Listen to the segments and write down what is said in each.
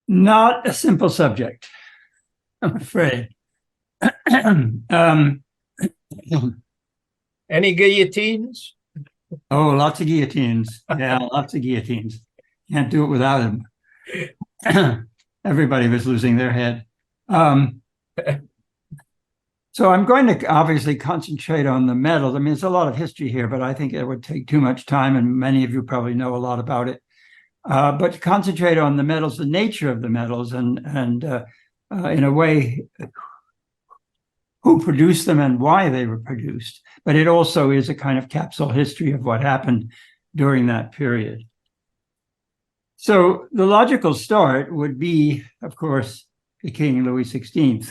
Not a simple subject, I'm afraid. um, Any guillotines? oh, lots of guillotines. Yeah, lots of guillotines. Can't do it without them. Everybody was losing their head. Um, so I'm going to obviously concentrate on the medals. I mean, there's a lot of history here, but I think it would take too much time, and many of you probably know a lot about it. But to concentrate on the medals, the nature of the medals, and in a way, who produced them and why they were produced. But it also is a kind of capsule history of what happened during that period. So the logical start would be, of course, the King Louis XVI,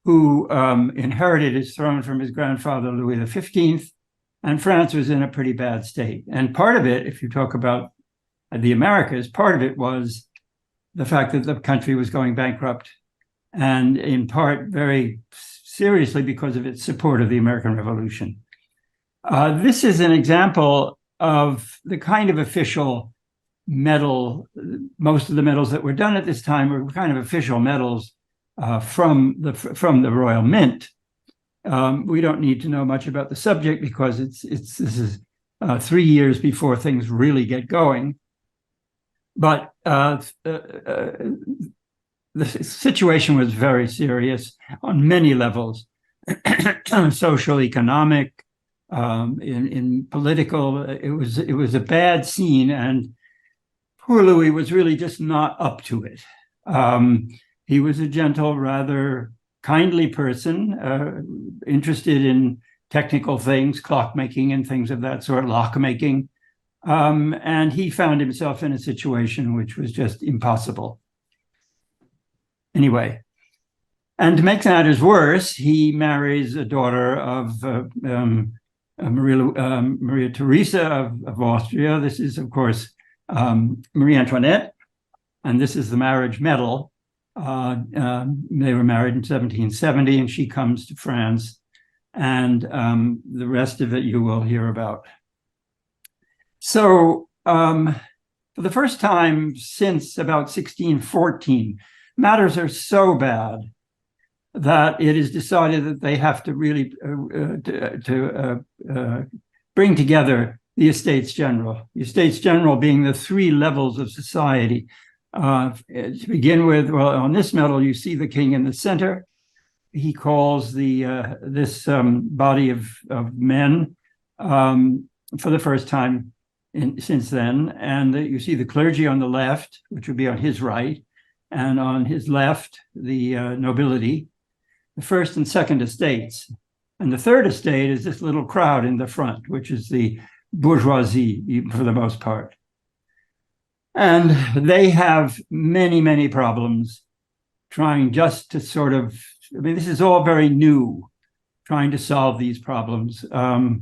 who inherited his throne from his grandfather, Louis XV, and France was in a pretty bad state. And part of it, if you talk about the Americas, part of it was the fact that the country was going bankrupt, and in part very seriously because of its support of the American Revolution. This is an example of the kind of official medal. Most of the medals that were done at this time were kind of official medals from the Royal Mint. We don't need to know much about the subject because this is 3 years before things really get going. But the situation was very serious on many levels, social, economic, in political. It was a bad scene, and poor Louis was really just not up to it. He was a gentle, rather kindly person, interested in technical things, clockmaking and things of that sort, lock-making. And he found himself in a situation which was just impossible. Anyway, and to make matters worse, he marries a daughter of Maria Theresa of Austria. This is, of course, Marie Antoinette, and this is the marriage medal. They were married in 1770, and she comes to France, and the rest of it you will hear about. So for the first time since about 1614, matters are so bad that it is decided that they have to really bring together the Estates General. The Estates General being the three levels of society. To begin with, well, on this medal, you see the king in the center. He calls this body of men for the first time since then. And you see the clergy on the left, which would be on his right, and on his left, the nobility, the first and second estates. And the third estate is this little crowd in the front, which is the bourgeoisie for the most part. And they have many, many problems trying just to sort of, I mean, this is all very new, trying to solve these problems. The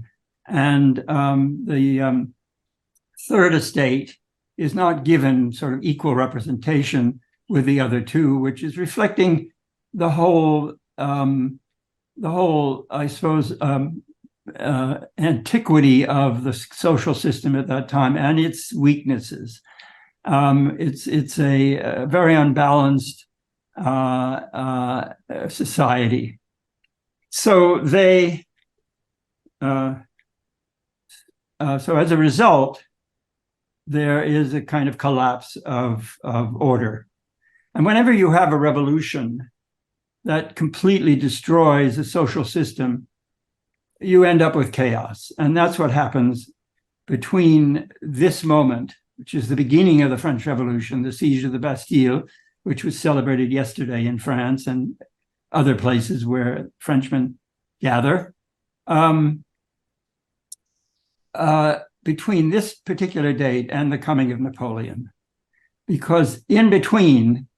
third estate is not given sort of equal representation with the other two, which is reflecting the whole, I suppose, antiquity of the social system at that time and its weaknesses. It's a very unbalanced society. So so as a result, there is a kind of collapse of order. And whenever you have a revolution that completely destroys a social system, you end up with chaos. And that's what happens between this moment, which is the beginning of the French Revolution, the siege of the Bastille, which was celebrated yesterday in France and other places where Frenchmen gather. Between this particular date and the coming of Napoleon, because in between,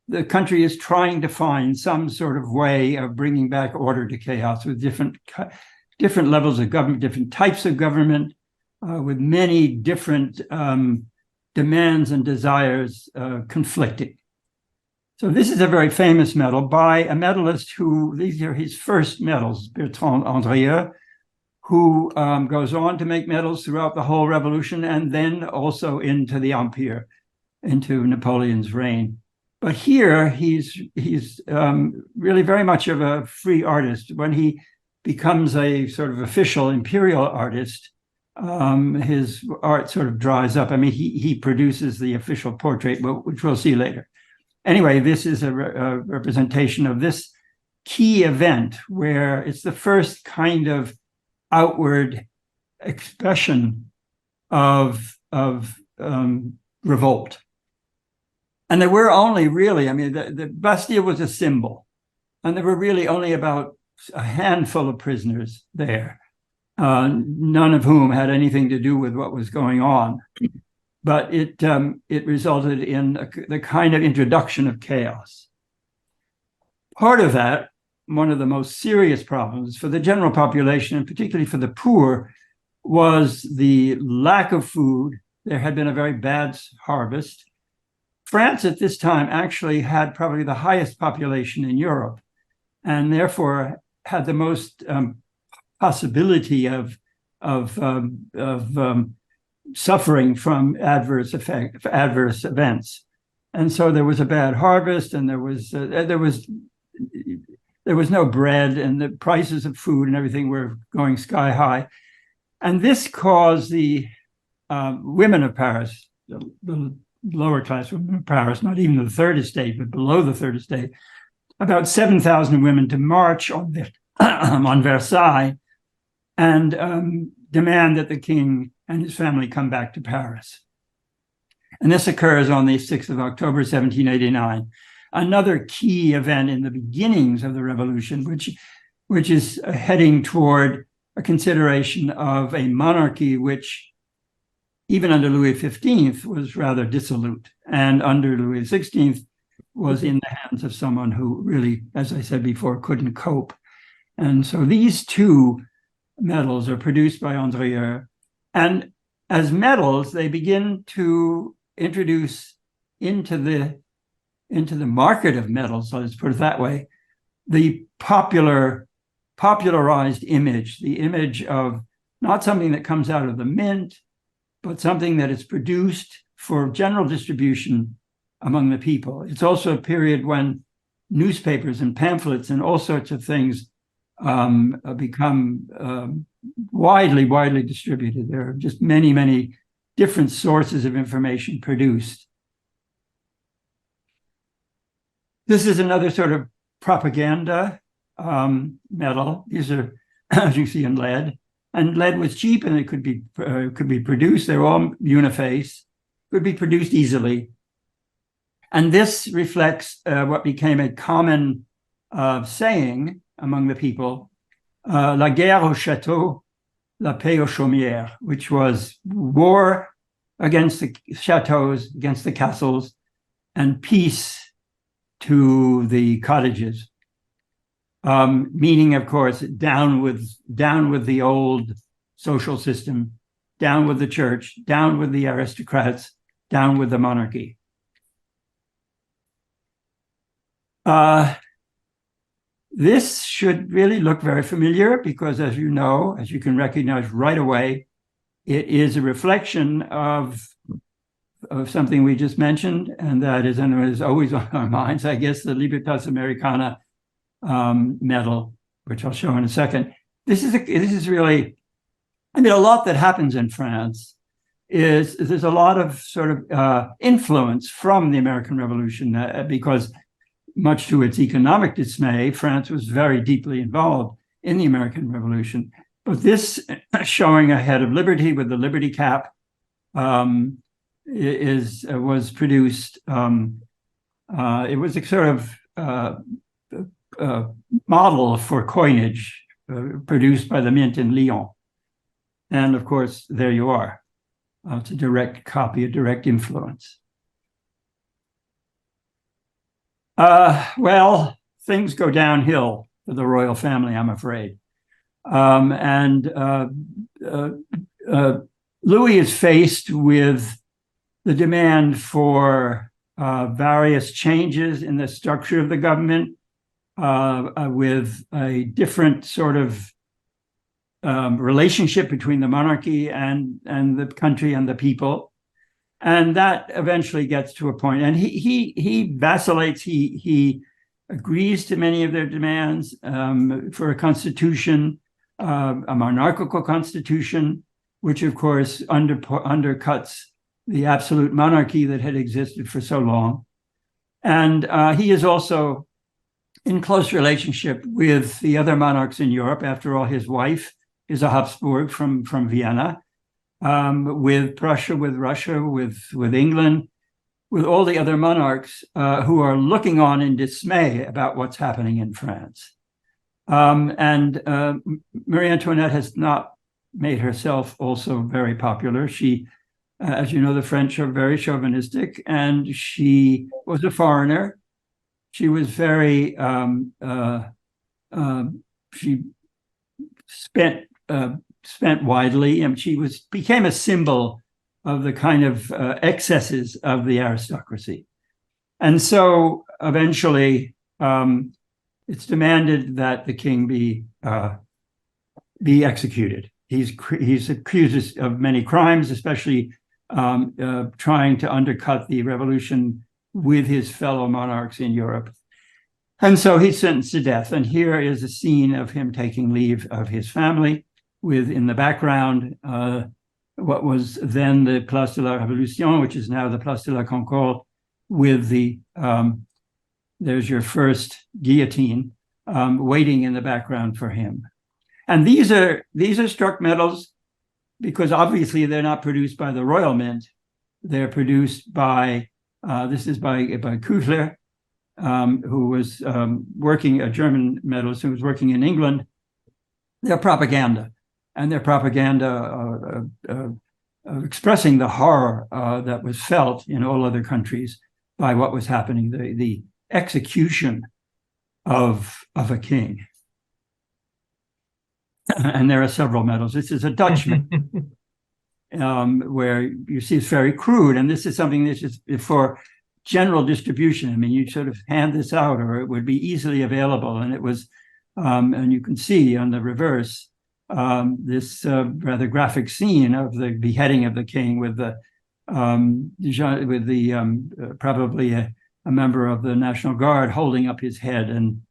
the country is trying to find some sort of way of bringing back order to chaos with different levels of government, different types of government, with many different demands and desires conflicting. So this is a very famous medal by a medalist who, these are his first medals, Bertrand Andrieux, who goes on to make medals throughout the whole revolution and then also into the Empire. into Napoleon's reign. But here he's really very much of a free artist. When he becomes a sort of official imperial artist, his art sort of dries up. I mean, he produces the official portrait, which we'll see later. Anyway, this is a representation of this key event where it's the first kind of outward expression of revolt. And there were only really, I mean, the Bastille was a symbol, and there were really only about a handful of prisoners there, none of whom had anything to do with what was going on. But it resulted in the kind of introduction of chaos. Part of that, one of the most serious problems for the general population, and particularly for the poor, was the lack of food. There had been a very bad harvest. France at this time actually had probably the highest population in Europe, and therefore had the most possibility of suffering from adverse events. And so there was a bad harvest, and there was no bread, and the prices of food and everything were going sky high. And this caused the women of Paris, the lower class women of Paris, not even the third estate, but below the third estate, about 7,000 women to march on Versailles and demand that the king and his family come back to Paris. And this occurs on the 6th of October, 1789. Another key event in the beginnings of the revolution, which is heading toward a consideration of a monarchy which, even under Louis XV, was rather dissolute, and under Louis XVI was in the hands of someone who really, as I said before, couldn't cope. And so these two medals are produced by Andrieux, and as medals, they begin to introduce into the market of medals, let's put it that way, the popularized image, the image of not something that comes out of the mint, but something that is produced for general distribution among the people. It's also a period when newspapers and pamphlets and all sorts of things become widely distributed. There are just many different sources of information produced. This is another sort of propaganda medal. These are, as you see, in lead. And lead was cheap, and it could be produced. They're all uniface, could be produced easily. And this reflects what became a common saying among the people, la guerre au château, la paix aux chaumières, which was war against the chateaus, against the castles, and peace to the cottages. Meaning, of course, down with the old social system, down with the church, down with the aristocrats, down with the monarchy. This should really look very familiar because, as you know, as you can recognize right away, it is a reflection of something we just mentioned, and that is, and it is always on our minds, I guess, the Libertas Americana medal, which I'll show in a second. This is really, I mean, a lot that happens in France is there's a lot of sort of influence from the American Revolution because, much to its economic dismay, France was very deeply involved in the American Revolution. But this showing a head of liberty with the liberty cap was produced. It was a sort of model for coinage produced by the Mint in Lyon. And of course, there you are. It's a direct copy, a direct influence. Well, things go downhill for the royal family, I'm afraid. Louis is faced with the demand for various changes in the structure of the government, with a different sort of relationship between the monarchy and the country and the people. And that eventually gets to a point, and he vacillates. He agrees to many of their demands for a constitution, a monarchical constitution, which of course undercuts the absolute monarchy that had existed for so long. And he is also in close relationship with the other monarchs in Europe. After all, his wife is a Habsburg from Vienna, with Prussia, with Russia, with England, with all the other monarchs who are looking on in dismay about what's happening in France. And Marie Antoinette has not made herself also very popular. She, as you know, the French are very chauvinistic, and she was a foreigner. She was very, she spent widely, and she became a symbol of the kind of excesses of the aristocracy. And so eventually it's demanded that the king be executed. He's accused of many crimes, especially trying to undercut the revolution with his fellow monarchs in Europe. And so he's sentenced to death. And here is a scene of him taking leave of his family, with in the background what was then the Place de la Révolution, which is now the Place de la Concorde, with the, there's your first guillotine waiting in the background for him. And these are struck medals because obviously they're not produced by the Royal Mint. They're produced by, this is by Küchler, who was working, a German medalist who was working in England. They're propaganda, and their propaganda expressing the horror that was felt in all other countries by what was happening, the execution of a king. And there are several medals. This is a Dutch where you see it's very crude, and this is something that's just for general distribution. I mean, you sort of hand this out, or it would be easily available. And it was, and you can see on the reverse this rather graphic scene of the beheading of the king, with the probably a member of the National Guard holding up his head, and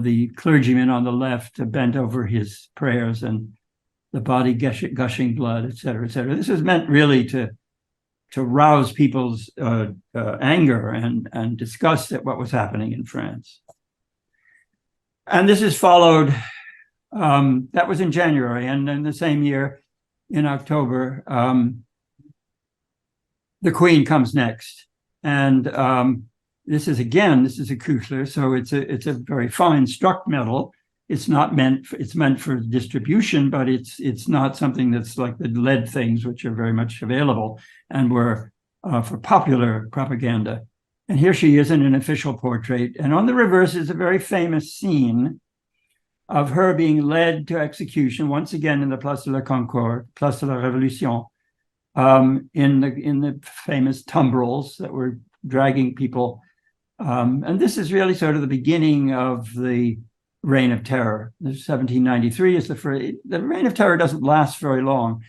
the clergyman on the left bent over his prayers, and the body gushing blood, et cetera, et cetera. This is meant really to rouse people's anger and disgust at what was happening in France. And this is followed, that was in January, and in the same year, in October, the Queen comes next. And this is a Küchler, so it's a very fine struck medal. It's meant for distribution, but it's not something that's like the lead things, which are very much available and were for popular propaganda. And here she is in an official portrait. And on the reverse is a very famous scene of her being led to execution, once again in the Place de la Concorde, Place de la Révolution, in the famous tumbrils that were dragging people. And this is really sort of the beginning of the Reign of Terror. 1793 is the first. The Reign of Terror doesn't last very long,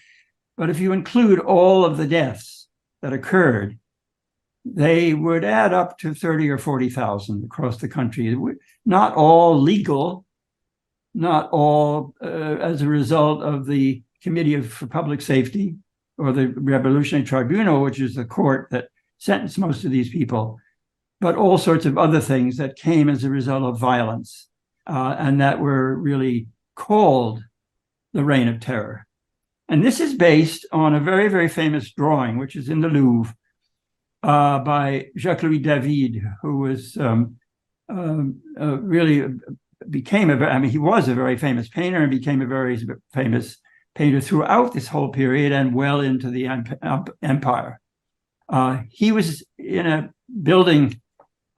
but if you include all of the deaths that occurred, they would add up to 30 or 40,000 across the country. Not all legal, not all as a result of the Committee for Public Safety or the Revolutionary Tribunal, which is the court that sentenced most of these people, but all sorts of other things that came as a result of violence. And that were really called the Reign of Terror. And this is based on a very, very famous drawing, which is in the Louvre, by Jacques-Louis David, who was really he was a very famous painter and became a very famous painter throughout this whole period and well into the empire. He was in a building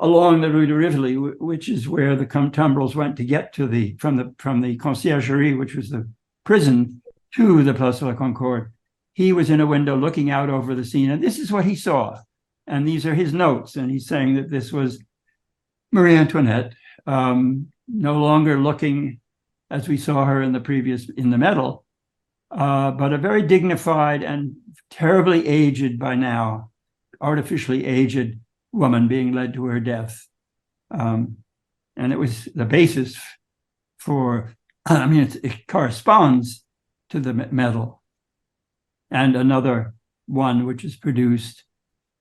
along the Rue de Rivoli, which is where the tumbrils went to get to from the Conciergerie, which was the prison, to the Place de la Concorde. He was in a window looking out over the scene, and this is what he saw. And these are his notes, and he's saying that this was Marie Antoinette, no longer looking as we saw her in the medal, but a very dignified and terribly aged by now artificially aged woman being led to her death. And it was the basis for, it corresponds to the medal. And another one, which is produced,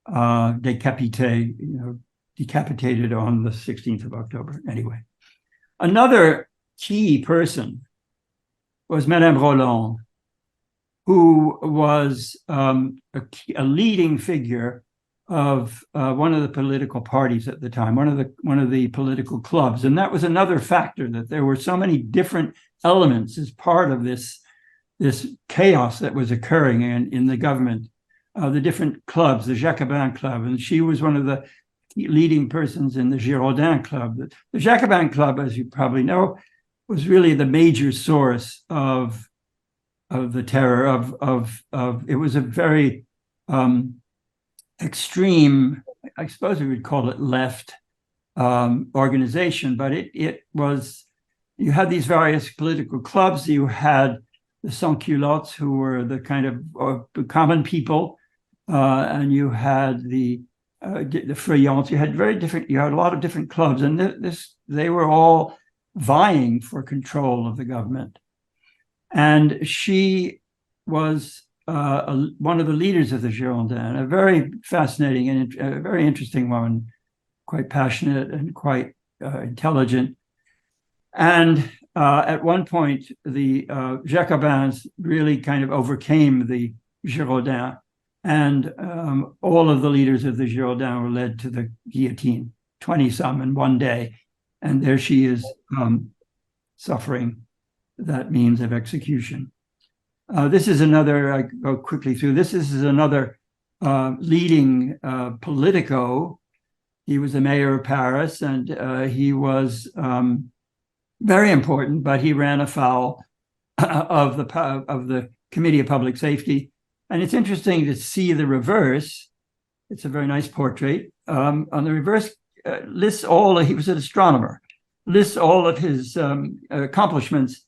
decapitated on the 16th of October. Anyway, another key person was Madame Roland, who was a leading figure of one of the political parties at the time, one of the political clubs. And that was another factor, that there were so many different elements as part of this chaos that was occurring in the government, the different clubs, the Jacobin Club, and she was one of the leading persons in the Girondin Club. The Jacobin Club, as you probably know, was really the major source of the terror of it was a very extreme, I suppose we would call it left organization, but it was, you had these various political clubs. You had the sans-culottes, who were the kind of common people, and you had the Feuillants. You had a lot of different clubs, and they were all vying for control of the government. And she was one of the leaders of the Girondins, a very fascinating and a very interesting woman, quite passionate and quite intelligent. And at one point, the Jacobins really kind of overcame the Girondins, and all of the leaders of the Girondins were led to the guillotine, 20-some in one day. And there she is, suffering that means of execution. This is another, I go quickly through, this is another leading politico. He was the mayor of Paris, and he was very important, but he ran afoul of the Committee of Public Safety. And it's interesting to see the reverse. It's a very nice portrait. On the reverse, lists he was an astronomer, lists all of his accomplishments.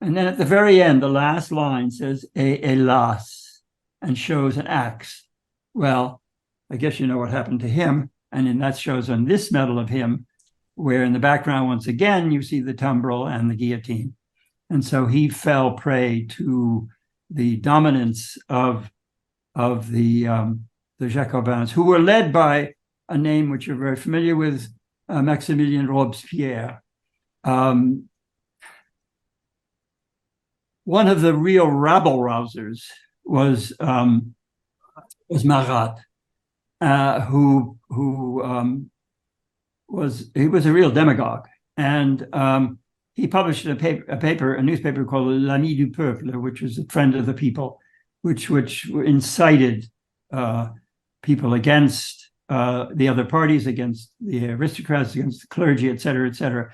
And then at the very end, the last line says, hélas, and shows an axe. Well, I guess you know what happened to him. And then that shows on this medal of him, where in the background, once again, you see the tumbril and the guillotine. And so he fell prey to the dominance of the Jacobins, who were led by a name which you're very familiar with, Maximilien Robespierre. One of the real rabble-rousers was Marat, who was a real demagogue, and he published a newspaper called L'Ami du Peuple, which was a friend of the people, which incited people against the other parties, against the aristocrats, against the clergy, et cetera, et cetera.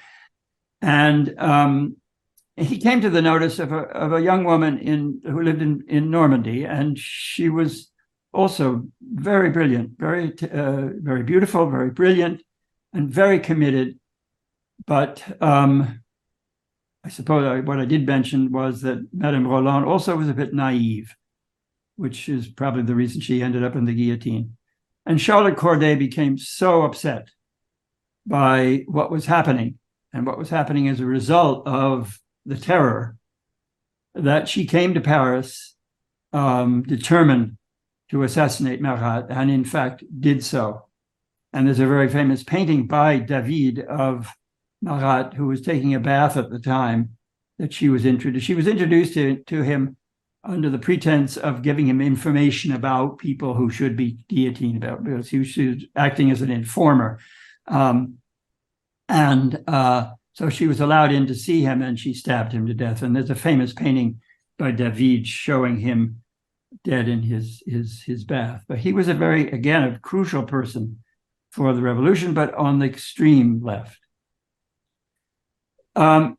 And he came to the notice of a young woman who lived in Normandy, and she was also very brilliant, very beautiful, very brilliant, and very committed. But I suppose what I did mention was that Madame Roland also was a bit naive, which is probably the reason she ended up in the guillotine. And Charlotte Corday became so upset by what was happening, and what was happening as a result of the terror, that she came to Paris determined to assassinate Marat, and in fact did so. And there's a very famous painting by David of Marat, who was taking a bath at the time that she was introduced. She was introduced to him under the pretense of giving him information about people who should be guillotined, because he was acting as an informer. So she was allowed in to see him, and she stabbed him to death. And there's a famous painting by David showing him dead in his bath. But he was a crucial person for the revolution, but on the extreme left. I've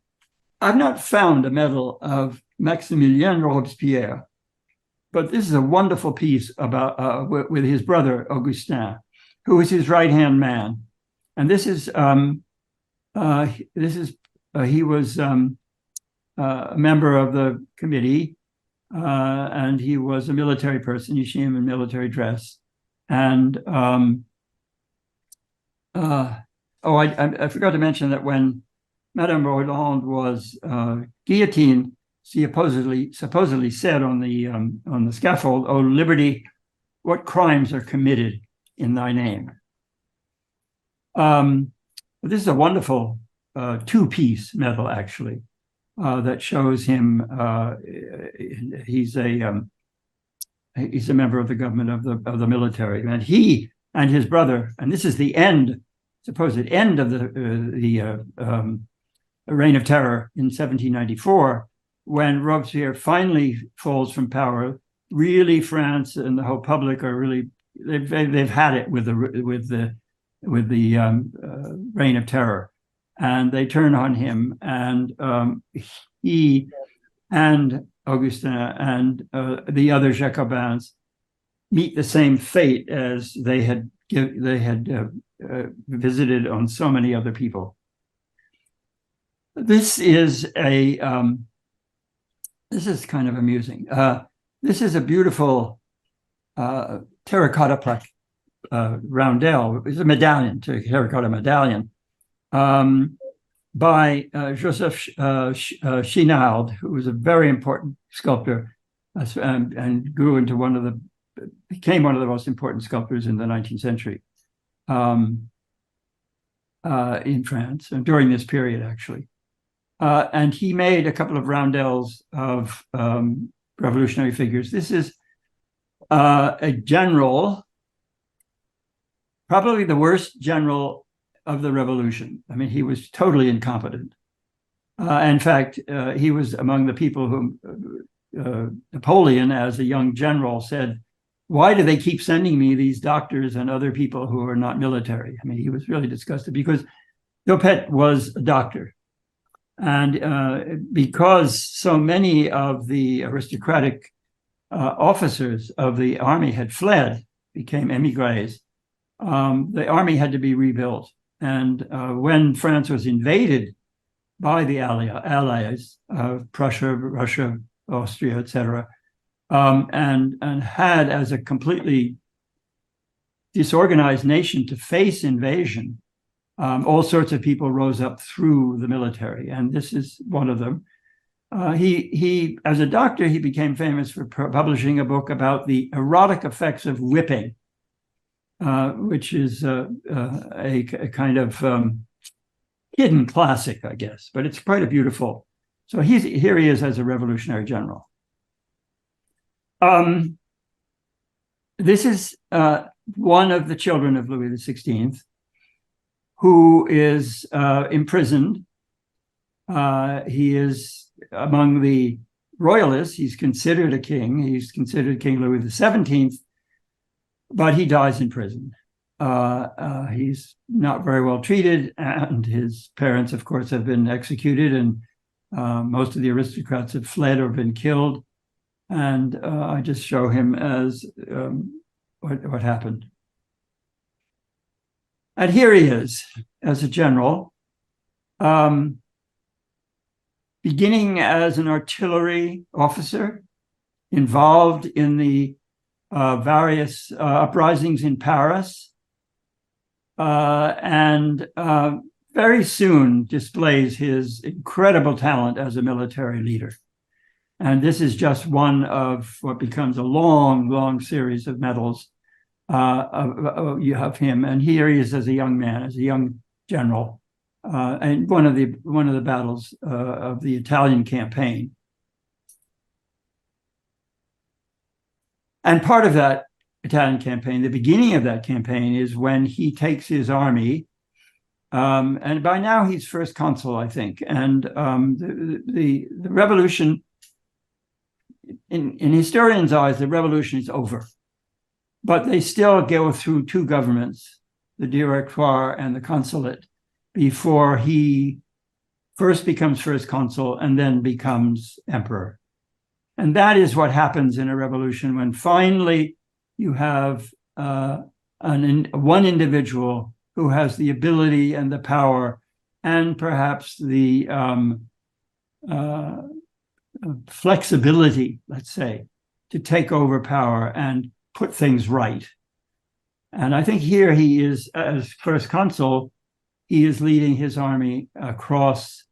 not found a medal of Maximilien Robespierre, but this is a wonderful piece about with his brother Augustin, who was his right-hand man. And he was a member of the committee, and he was a military person. You see him in military dress. And I forgot to mention that when Madame Roland was guillotined, she supposedly said on the scaffold, "O liberty, what crimes are committed in thy name?" This is a wonderful two-piece medal, actually, that shows him. He's a member of the government of the military, and he and his brother, and this is the supposed end of the Reign of Terror in 1794, when Robespierre finally falls from power. Really, France and the whole public are really they've had it with the Reign of Terror, and they turn on him, and he and Augustin and the other Jacobins meet the same fate as they had visited on so many other people. This is kind of amusing. This is a beautiful terracotta plaque roundel. It's a medallion, terracotta medallion, by Joseph Chinard, who was a very important sculptor and became one of the most important sculptors in the 19th century in France, and during this period, actually. And he made a couple of roundels of revolutionary figures. This is a general, probably the worst general of the revolution. I mean, he was totally incompetent. In fact, he was among the people whom Napoleon, as a young general, said, "Why do they keep sending me these doctors and other people who are not military?" I mean, he was really disgusted because D'Oppet was a doctor. And because so many of the aristocratic officers of the army had fled, became emigres, the army had to be rebuilt. And when France was invaded by the allies, Prussia, Russia, Austria, etc., and had as a completely disorganized nation to face invasion, all sorts of people rose up through the military, and this is one of them. He, as a doctor, he became famous for publishing a book about the erotic effects of whipping, which is a kind of hidden classic, I guess, but it's quite a beautiful. So here he is as a revolutionary general. This is one of the children of Louis XVI, who is imprisoned. He is among the royalists. He's considered a king. He's considered King Louis XVII, but he dies in prison. He's not very well treated, and his parents, of course, have been executed, and most of the aristocrats have fled or been killed. And I just show him as what happened. And here he is as a general, beginning as an artillery officer, involved in the various uprisings in Paris, and very soon displays his incredible talent as a military leader. And this is just one of what becomes a long, long series of medals. You have him, and here he is as a young man, as a young general, and one of the battles of the Italian campaign. And part of that Italian campaign, the beginning of that campaign, is when he takes his army, and by now he's first consul, I think. And the revolution, in historians' eyes, the revolution is over. But they still go through two governments, the Directoire and the Consulate, before he first becomes first consul and then becomes emperor. And that is what happens in a revolution when finally you have one individual who has the ability and the power and perhaps the flexibility, let's say, to take over power and put things right. And I think here he is, as first consul, he is leading his army across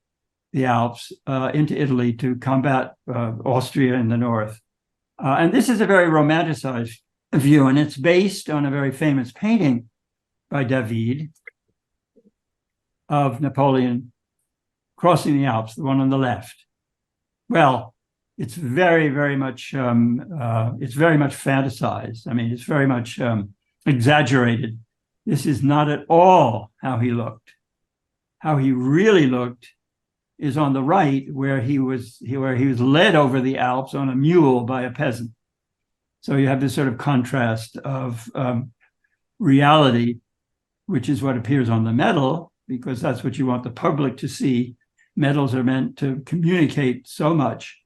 the Alps into Italy to combat Austria in the north. And this is a very romanticized view, and it's based on a very famous painting by David of Napoleon crossing the Alps, the one on the left. Well, it's very, very much fantasized. I mean, it's very much exaggerated. This is not at all how he looked. How he really looked is on the right, where he was led over the Alps on a mule by a peasant. So you have this sort of contrast of reality, which is what appears on the medal, because that's what you want the public to see. Medals are meant to communicate so much.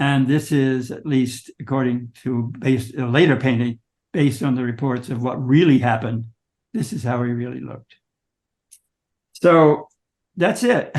And this is, at least according to a later painting, based on the reports of what really happened. This is how he really looked. So that's it.